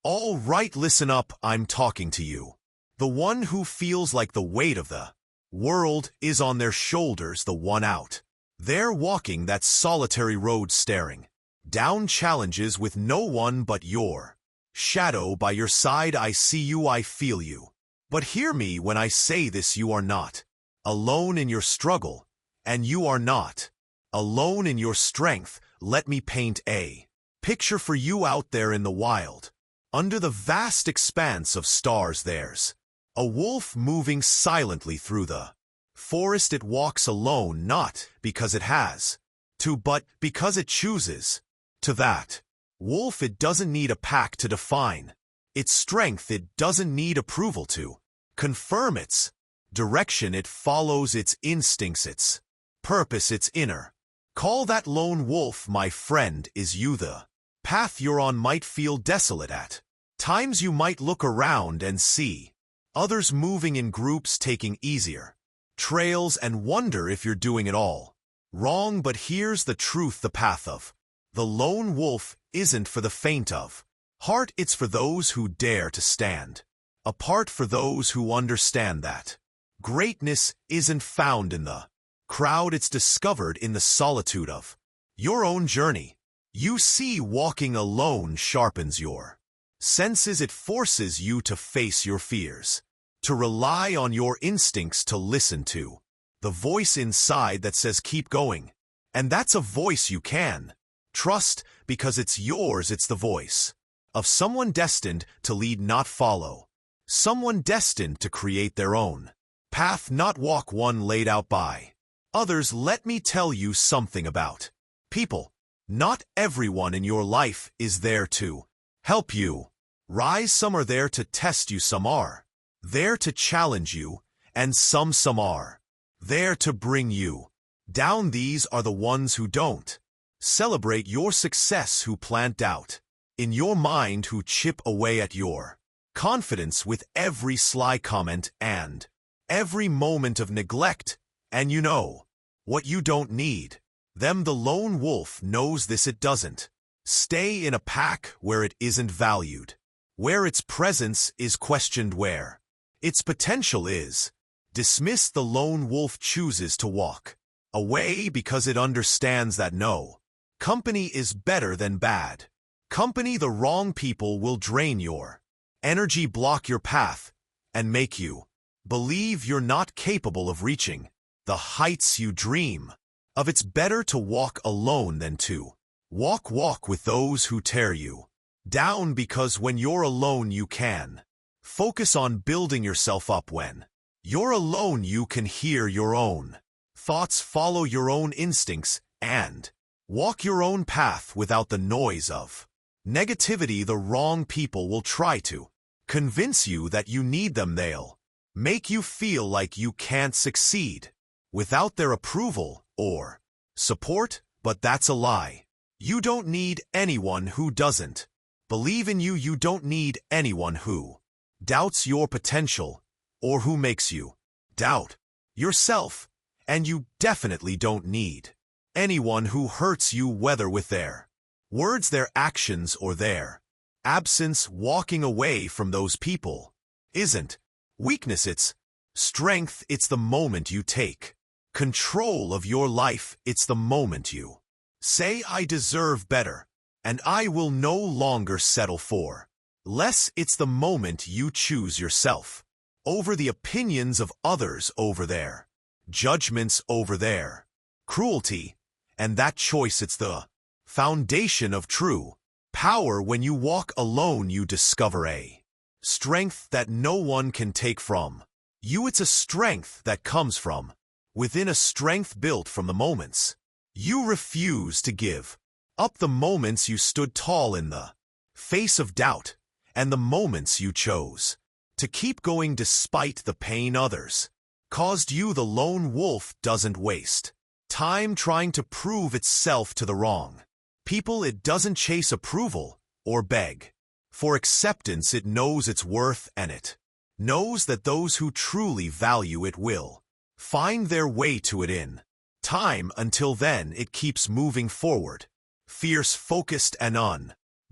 All right, listen up, I'm talking to you. The one who feels like the weight of the world is on their shoulders, the one out. They're walking that solitary road, staring down challenges with no one but your shadow by your side. I see you, I feel you. But hear me when I say this, you are not alone in your struggle, and you are not alone in your strength. Let me paint a picture for you. Out there in the wild, under the vast expanse of stars, there's a wolf moving silently through the forest. It walks alone, not because it has to, but because it chooses to. That wolf, it doesn't need a pack to define its strength. It doesn't need approval to confirm its direction. It follows its instincts, its purpose, its inner call. That lone wolf, my friend, is you. The path you're on might feel desolate at times. You might look around and see others moving in groups, taking easier trails, and wonder if you're doing it all wrong. But here's the truth: the path of the lone wolf isn't for the faint of heart. It's for those who dare to stand apart, for those who understand that greatness isn't found in the crowd. It's discovered in the solitude of your own journey. You see, walking alone sharpens your senses. It forces you to face your fears, to rely on your instincts, to listen to the voice inside that says keep going. And that's a voice you can trust because it's yours. It's the voice of someone destined to lead, not follow. Someone destined to create their own path, not walk one laid out by others. Let me tell you something about people. Not everyone in your life is there to help you rise. Some are there to test you. Some are there to challenge you. And some are there to bring you down. These are the ones who don't celebrate your success, who plant doubt in your mind, who chip away at your confidence with every sly comment and every moment of neglect. And you know what you don't need them. The lone wolf knows this. It doesn't stay in a pack where it isn't valued, where its presence is questioned, where its potential is dismissed. The lone wolf chooses to walk away because it understands that no company is better than bad company. The wrong people will drain your energy, block your path, and make you believe you're not capable of reaching the heights you dream of. It's better to walk alone than to walk with those who tear you down, because when you're alone you can focus on building yourself up. When you're alone you can hear your own thoughts, follow your own instincts, and walk your own path without the noise of negativity. The wrong people will try to convince you that you need them. They'll make you feel like you can't succeed without their approval or support, but that's a lie. You don't need anyone who doesn't believe in you. You don't need anyone who doubts your potential or who makes you doubt yourself. And you definitely don't need anyone who hurts you, whether with their words, their actions, or their absence. Walking away from those people isn't weakness, it's strength. It's the moment you take control of your life. It's the moment you say, I deserve better, and I will no longer settle for less. It's the moment you choose yourself over the opinions of others, over their judgments, over their cruelty. And that choice, it's the foundation of true power. When you walk alone you discover a strength that no one can take from you. It's a strength that comes from within, a strength built from the moments you refuse to give up, the moments you stood tall in the face of doubt, and the moments you chose to keep going despite the pain others caused you. The lone wolf doesn't waste time trying to prove itself to the wrong people. It doesn't chase approval or beg for acceptance. It knows its worth, and it knows that those who truly value it will find their way to it in time. Until then, it keeps moving forward, fierce, focused, and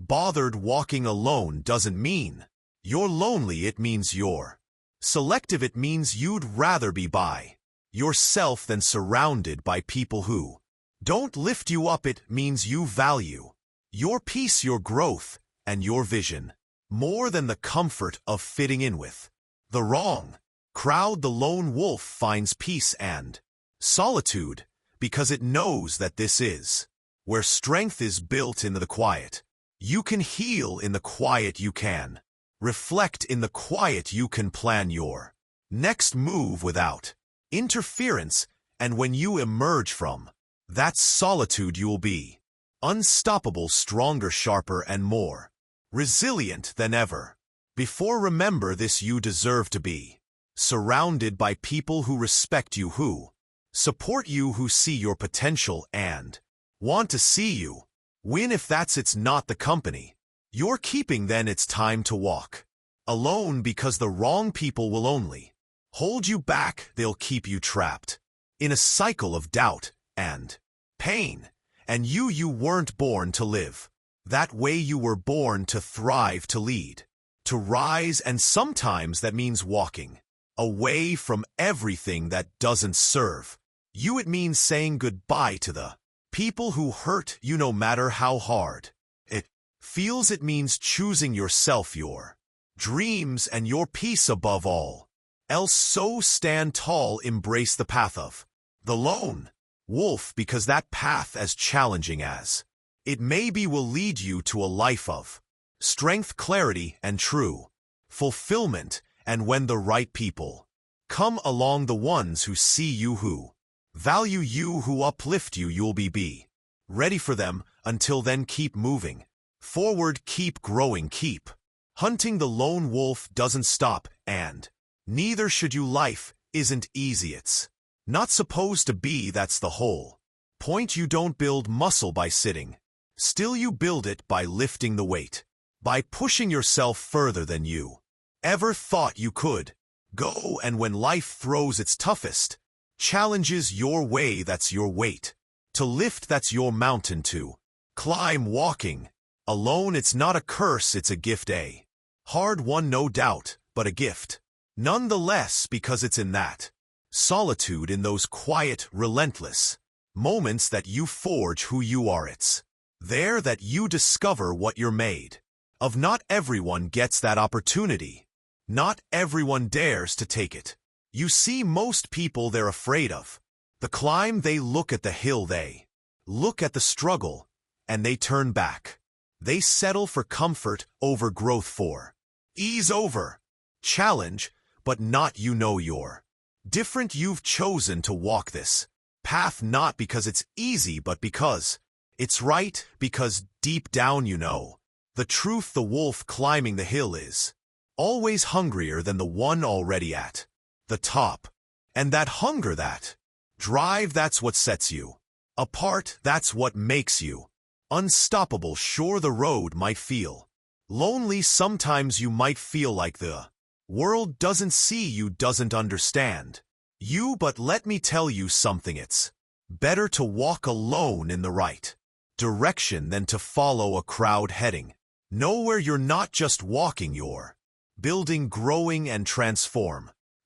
Bothered walking alone doesn't mean you're lonely, it means you're selective. It means you'd rather be by yourself than surrounded by people who don't lift you up. It means you value your peace, your growth, and your vision more than the comfort of fitting in with the wrong crowd. The lone wolf finds peace and solitude because it knows that this is where strength is built, in the quiet. You can heal in the quiet, you can reflect in the quiet, you can plan your next move without interference, and when you emerge from that solitude, you'll be unstoppable, stronger, sharper, and more resilient than ever before. Remember this: you deserve to be surrounded by people who respect you, who support you, who see your potential and want to see you win. If it's not the company you're keeping, then it's time to walk alone, because the wrong people will only hold you back. They'll keep you trapped in a cycle of doubt and pain, and you weren't born to live that way. You were born to thrive, to lead, to rise, and sometimes that means walking away from everything that doesn't serve you. It means saying goodbye to the people who hurt you, no matter how hard it feels. It means choosing yourself, your dreams, and your peace above all else. So stand tall, embrace the path of the lone wolf, because that path, as challenging as it may be, will lead you to a life of strength, clarity, and true fulfillment. And when the right people come along, the ones who see you, who value you, who uplift you, you'll be ready for them. Until then, keep moving forward, keep growing, keep hunting. The lone wolf doesn't stop, and neither should you. Life isn't easy, it's not supposed to be. That's the whole point. You don't build muscle by sitting still, you build it by lifting the weight, by pushing yourself further than you ever thought you could go. And when life throws its toughest challenges your way, that's your weight to lift, that's your mountain to climb. Walking alone, it's not a curse, it's a gift, a hard one, no doubt, but a gift nonetheless, because it's in that solitude, in those quiet, relentless moments, that you forge who you are. It's there that you discover what you're made of. Not everyone gets that opportunity. Not everyone dares to take it. You see, most people, they're afraid of the climb. They look at the hill, they look at the struggle, and they turn back. They settle for comfort over growth, for ease over challenge, but not you. Know you're different. You've chosen to walk this path not because it's easy, but because it's right, because deep down you know the truth. The wolf climbing the hill is always hungrier than the one already at the top. And that hunger, that drive, that's what sets you apart. That's what makes you unstoppable. Sure, the road might feel lonely. Sometimes you might feel like the world doesn't see you, doesn't understand you. But let me tell you something, it's better to walk alone in the right direction than to follow a crowd heading nowhere. You're not just walking, you're building, growing, and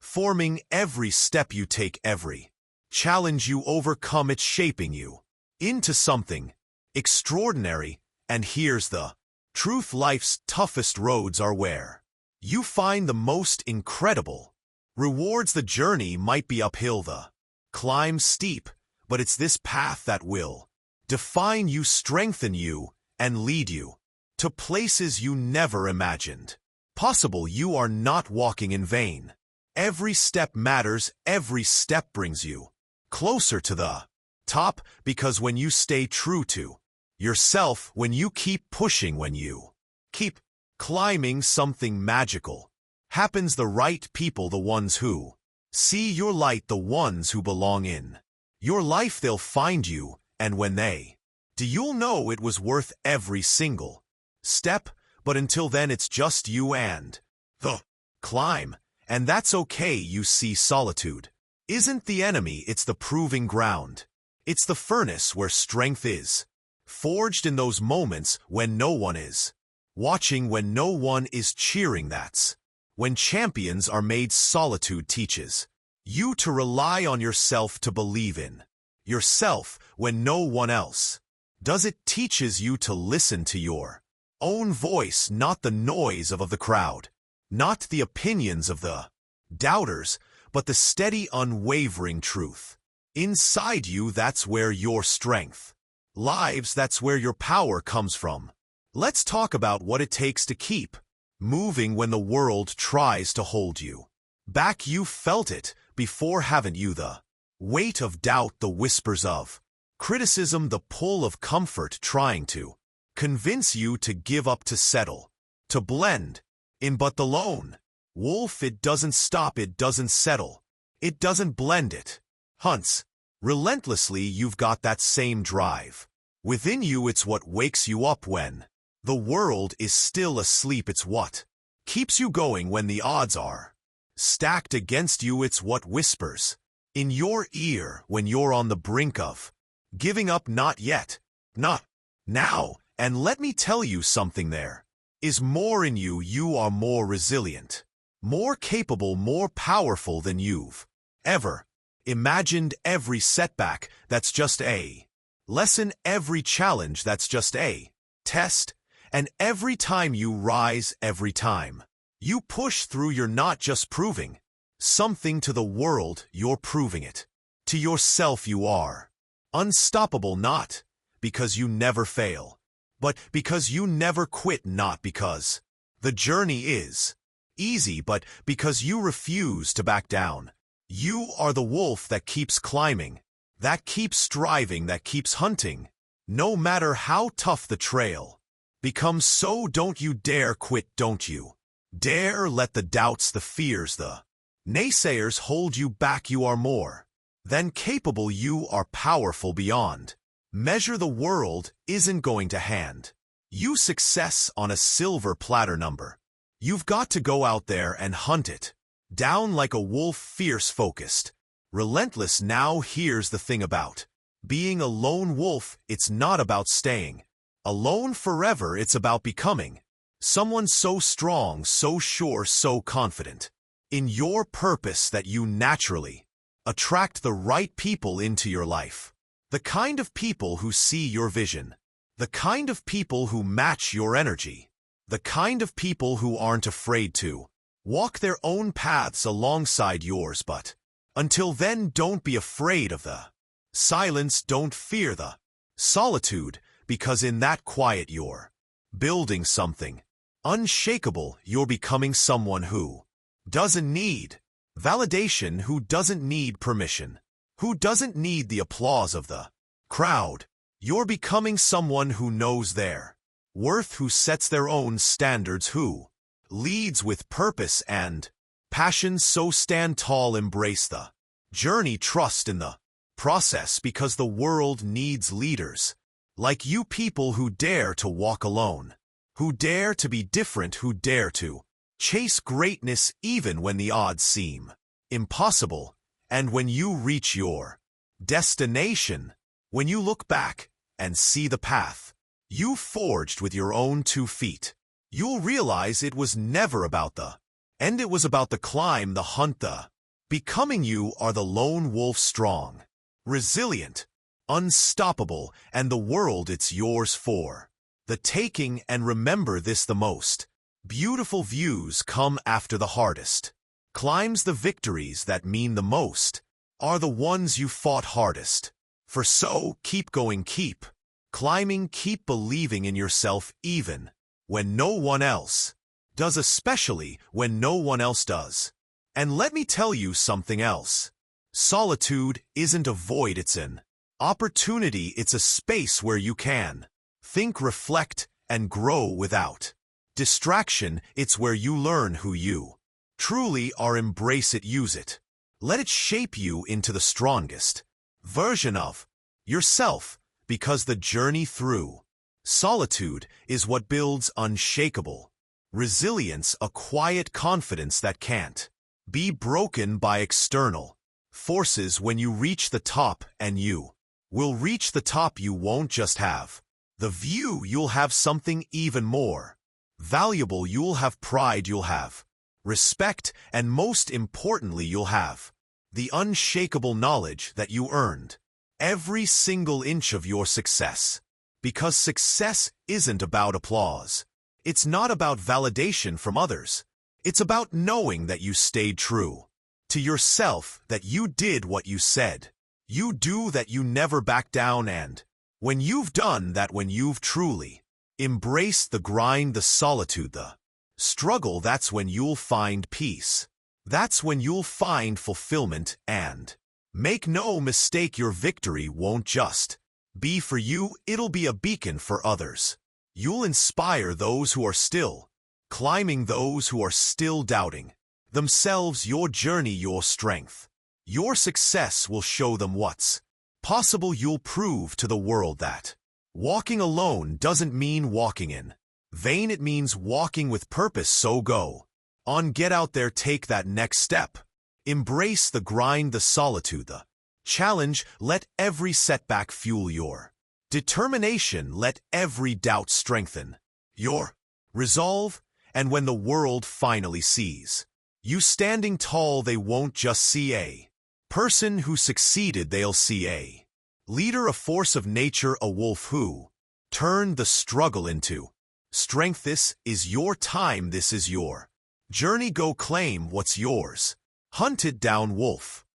forming every step you take, every challenge you overcome. It's shaping you into something extraordinary. And here's the truth: life's toughest roads are where you find the most incredible rewards. The journey might be uphill, the climb steep, but it's this path that will define you, strengthen you, and lead you to places you never imagined possible. You are not walking in vain. Every step matters. Every step brings you closer to the top, because when you stay true to yourself, when you keep pushing, when you keep climbing, something magical happens. The right people, the ones who see your light, the ones who belong in your life, they'll find you. And when they do, you'll know it was worth every single step. But until then, it's just you and the climb. And that's okay. You see, solitude isn't the enemy, it's the proving ground. It's the furnace where strength is Forged in those moments when no one is watching, when no one is cheering. That's when champions are made. Solitude teaches you to rely on yourself, to believe in yourself when no one else does. It teaches you to listen to your own voice, not the noise of the crowd, not the opinions of the doubters, but the steady, unwavering truth inside you. That's where your strength lives. That's where your power comes from. Let's talk about what it takes to keep moving when the world tries to hold you back. You felt it before, haven't you? The weight of doubt, the whispers of criticism, the pull of comfort trying to convince you to give up, to settle, to blend in. But the lone wolf, it doesn't stop, it doesn't settle, it doesn't blend, it hunts relentlessly. You've got that same drive within you. It's what wakes you up when the world is still asleep. It's what keeps you going when the odds are stacked against you. It's what whispers in your ear when you're on the brink of giving up. Not yet, not now. And let me tell you something, there is more in you. You are more resilient, more capable, more powerful than you've ever imagined. Every setback, that's just a lesson. Every challenge, that's just a test. And every time you rise, every time you push through, you're not just proving something to the world, you're proving it to yourself. You are unstoppable, not because you never fail, but because you never quit. Not because the journey is easy, but because you refuse to back down. You are the wolf that keeps climbing, that keeps striving, that keeps hunting, no matter how tough the trail becomes. So don't you dare quit, don't you dare let the doubts, the fears, the naysayers hold you back. You are more than capable, you are powerful beyond measure. The world isn't going to hand you success on a silver platter. Number, you've got to go out there and hunt it down like a wolf, fierce, focused, relentless. Now here's the thing about being a lone wolf, it's not about staying alone forever. It's about becoming someone so strong, so sure, so confident in your purpose that you naturally attract the right people into your life. The kind of people who see your vision, the kind of people who match your energy, the kind of people who aren't afraid to walk their own paths alongside yours. But until then, don't be afraid of the silence, don't fear the solitude, because in that quiet you're building something unshakable. You're becoming someone who doesn't need validation, who doesn't need permission, who doesn't need the applause of the crowd. You're becoming someone who knows their worth, who sets their own standards, who leads with purpose and passion. So stand tall, embrace the journey, trust in the process, because the world needs leaders like you, people who dare to walk alone, who dare to be different, who dare to chase greatness even when the odds seem impossible. And when you reach your destination, when you look back and see the path you forged with your own 2 feet, you'll realize it was never about the end, it was about the climb, the hunt, the becoming. You are the lone wolf, strong, resilient, unstoppable, and the world, it's yours for the taking. And remember this, the most beautiful views come after the hardest climbs. The victories that mean the most are the ones you fought hardest for. So keep going, keep climbing, keep believing in yourself, even when no one else does, especially when no one else does. And let me tell you something else. Solitude isn't a void, it's an opportunity. It's a space where you can think, reflect, and grow without distraction. It's where you learn who you truly are. Embrace it, use it. Let it shape you into the strongest version of yourself, because the journey through solitude is what builds unshakable resilience, a quiet confidence that can't be broken by external forces. When you reach the top, and you will reach the top, you won't just have The view, you'll have something even more valuable. You'll have pride, you'll have respect, and most importantly, you'll have the unshakable knowledge that you earned every single inch of your success. Because success isn't about applause. It's not about validation from others. It's about knowing that you stayed true to yourself, that you did what you said you do, that you never back down, and when you've done that, when you've truly embraced the grind, the solitude, the struggle, that's when you'll find peace. That's when you'll find fulfillment, and make no mistake, your victory won't just be for you, it'll be a beacon for others. You'll inspire those who are still climbing, those who are still doubting themselves. Your journey, your strength, your success will show them what's possible. You'll prove to the world that walking alone doesn't mean walking in vain. It means walking with purpose. So go on, get out there, take that next step. Embrace the grind, the solitude, the challenge. Let every setback fuel your determination. Let every doubt strengthen your resolve. And when the world finally sees you standing tall, they won't just see a person who succeeded, they'll see a leader, a force of nature, a wolf who turned the struggle into strength. This is your time, this is your journey. Go claim what's yours. Hunt it down, wolf.